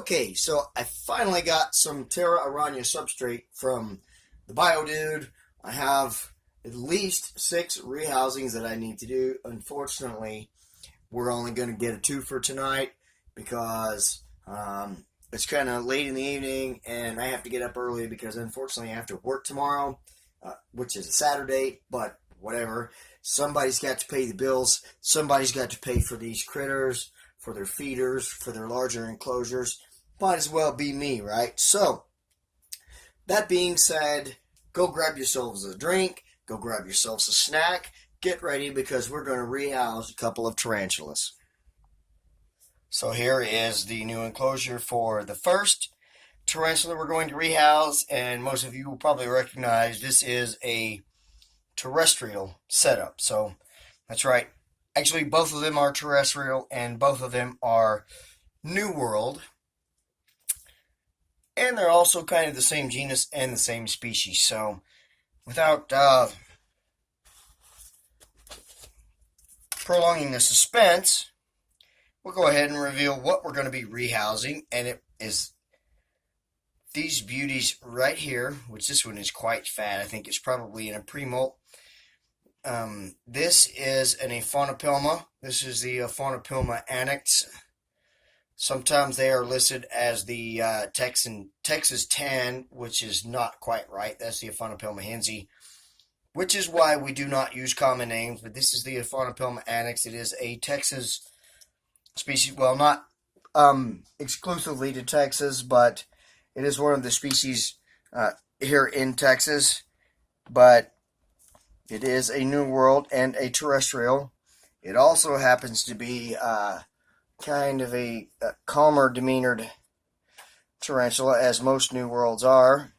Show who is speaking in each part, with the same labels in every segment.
Speaker 1: Okay, so I finally got some Terra Aranya substrate from the Bio Dude. I have at least 6 rehousings that I need to do. Unfortunately, we're only going to get a twofer tonight because it's kind of late in the evening and I have to get up early because unfortunately I have to work tomorrow, which is a Saturday, but whatever. Somebody's got to pay the bills. Somebody's got to pay for these critters, for their feeders, for their larger enclosures. Might as well be me, right? So, that being said, go grab yourselves a drink, go grab yourselves a snack, get ready because we're going to rehouse a couple of tarantulas. So here is the new enclosure for the first tarantula we're going to rehouse, and most of you will probably recognize this is a terrestrial setup. So that's right. Actually, both of them are terrestrial, and both of them are New World. And they're also kind of the same genus and the same species. So without prolonging the suspense, we'll go ahead and reveal what we're going to be rehousing. And it is these beauties right here, which this one is quite fat. I think it's probably in a pre-molt. This is an Aphonopelma. This is the Aphonopelma anax. Sometimes they are listed as the Texas tan, which is not quite right. That's the Aphonopelma hensi, which is why we do not use common names. But this is the Aphonopelma anax. It is a Texas species. Well, not exclusively to Texas, but it is one of the species here in Texas. But it is a New World and a terrestrial. It also happens to be kind of a calmer demeanored tarantula, as most New Worlds are.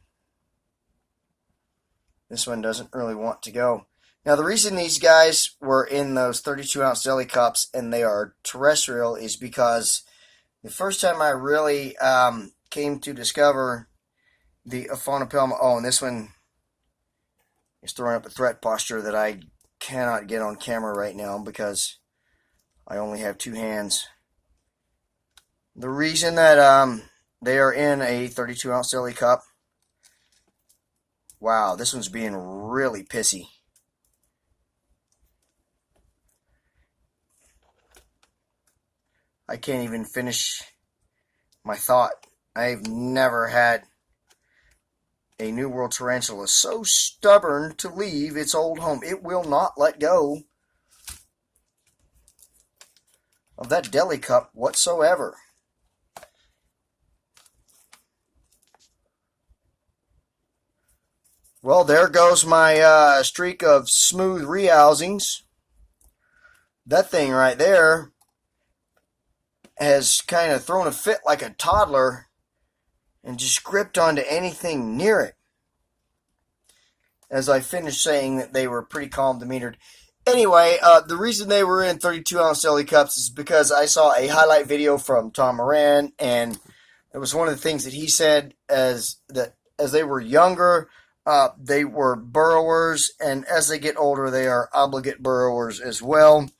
Speaker 1: This one doesn't really want to go. Now, the reason these guys were in those 32-ounce deli cups and they are terrestrial is because the first time I really came to discover the Aphonopelma, and this one is throwing up a threat posture that I cannot get on camera right now because I only have 2 hands. The reason that they are in a 32-ounce deli cup, wow, this one's being really pissy. I can't even finish my thought. I've never had a New World tarantula so stubborn to leave its old home. It will not let go of that deli cup whatsoever. Well, there goes my streak of smooth rehousings. That thing right there has kind of thrown a fit like a toddler and just gripped onto anything near it. As I finished saying that they were pretty calm demeanored. Anyway, the reason they were in 32-ounce deli cups is because I saw a highlight video from Tom Moran, and it was one of the things that he said as they were younger, they were burrowers, and as they get older, they are obligate burrowers as well.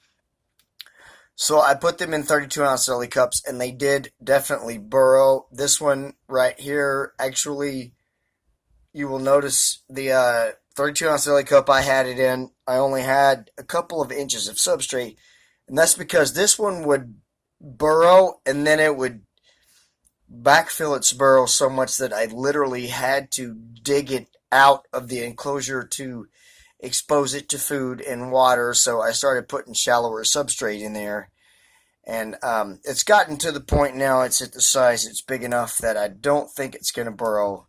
Speaker 1: So I put them in 32-ounce deli cups, and they did definitely burrow. This one right here, actually, you will notice the 32-ounce deli cup I had it in, I only had a couple of inches of substrate, and that's because this one would burrow, and then it would backfill its burrow so much that I literally had to dig it out of the enclosure to expose it to food and water. So I started putting shallower substrate in there, and it's gotten to the point now it's at the size it's big enough that I don't think it's going to burrow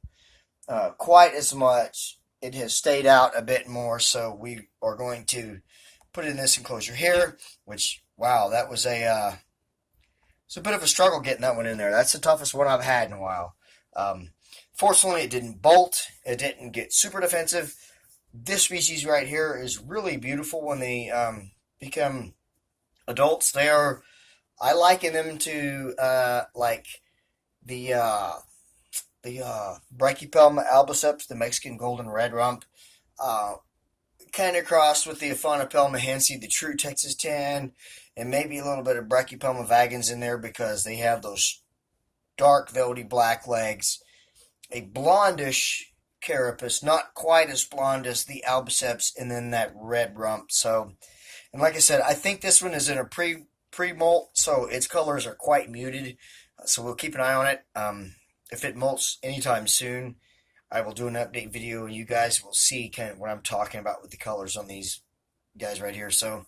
Speaker 1: quite as much. It has stayed out a bit more, so we are going to put it in this enclosure here, which, wow, that was it's a bit of a struggle getting that one in there. That's the toughest one I've had in a while. Fortunately, it didn't bolt. It didn't get super defensive. This species right here is really beautiful when they become adults. I liken them to like the Brachypelma albiceps, the Mexican golden red rump, kind of crossed with the Aphonopelma hensi, the true Texas tan, and maybe a little bit of Brachypelma vagans in there because they have those dark velvety black legs, a blondish carapace, not quite as blonde as the albiceps, and then that red rump. So, and like I said, I think this one is in a pre-molt, so its colors are quite muted. So we'll keep an eye on it. If it molts anytime soon, I will do an update video, and you guys will see kind of what I'm talking about with the colors on these guys right here. So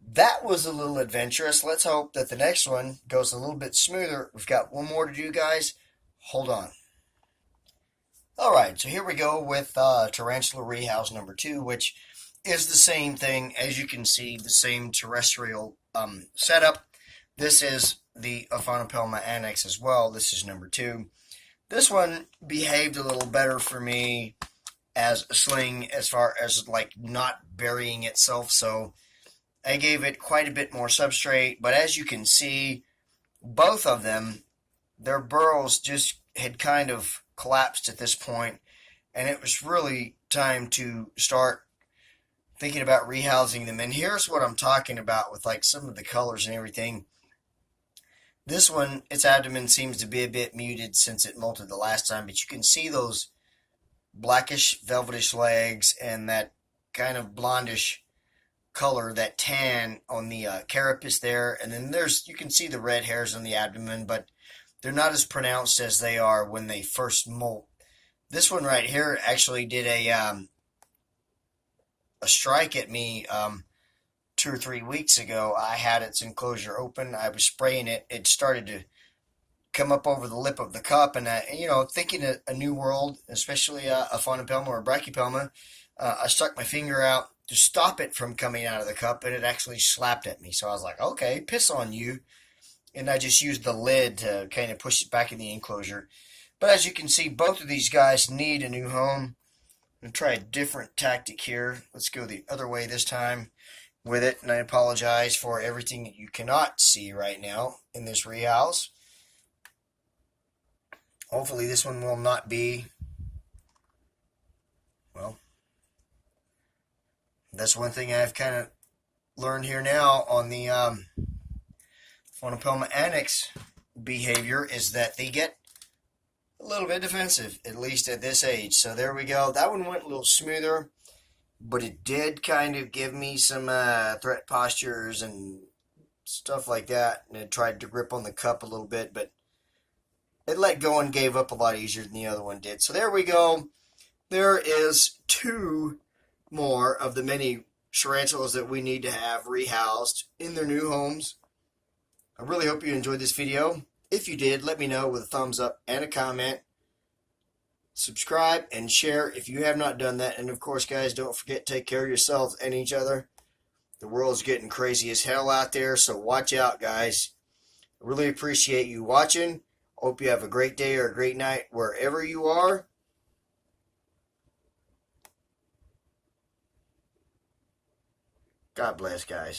Speaker 1: that was a little adventurous. Let's hope that the next one goes a little bit smoother. We've got one more to do, guys. Hold on. Alright, so here we go with Tarantula Rehouse number 2, which is the same thing. As you can see, the same terrestrial setup. This is the Aphonopelma anax as well. This is number 2. This one behaved a little better for me as a sling as far as like not burying itself, so I gave it quite a bit more substrate. But as you can see, both of them, their burrows just had kind of collapsed at this point, and it was really time to start thinking about rehousing them. And here's what I'm talking about with like some of the colors and everything. This one, its abdomen seems to be a bit muted since it molted the last time, but you can see those blackish velvetish legs and that kind of blondish color, that tan on the carapace there, and then you can see the red hairs on the abdomen, but they're not as pronounced as they are when they first molt. This one right here actually did a strike at me 2 or 3 weeks ago. I had its enclosure open. I was spraying it. It started to come up over the lip of the cup, and thinking a new world, especially a Aphonopelma or Brachypelma, I stuck my finger out to stop it from coming out of the cup, and it actually slapped at me. So I was like, okay, piss on you. And I just used the lid to kind of push it back in the enclosure. But as you can see, both of these guys need a new home. I'm going to try a different tactic here. Let's go the other way this time with it. And I apologize for everything that you cannot see right now in this rehouse. Hopefully this one will not be, well, that's one thing I've kind of learned here now on the Aphonopelma anax behavior, is that they get a little bit defensive, at least at this age. So there we go. That one went a little smoother, but it did kind of give me some threat postures and stuff like that. And it tried to grip on the cup a little bit, but it let go and gave up a lot easier than the other one did. So there we go. There is 2 more of the many tarantulas that we need to have rehoused in their new homes. I really hope you enjoyed this video. If you did, let me know with a thumbs up and a comment. Subscribe and share if you have not done that. And of course, guys, don't forget to take care of yourselves and each other. The world's getting crazy as hell out there, so watch out, guys. I really appreciate you watching. Hope you have a great day or a great night wherever you are. God bless, guys.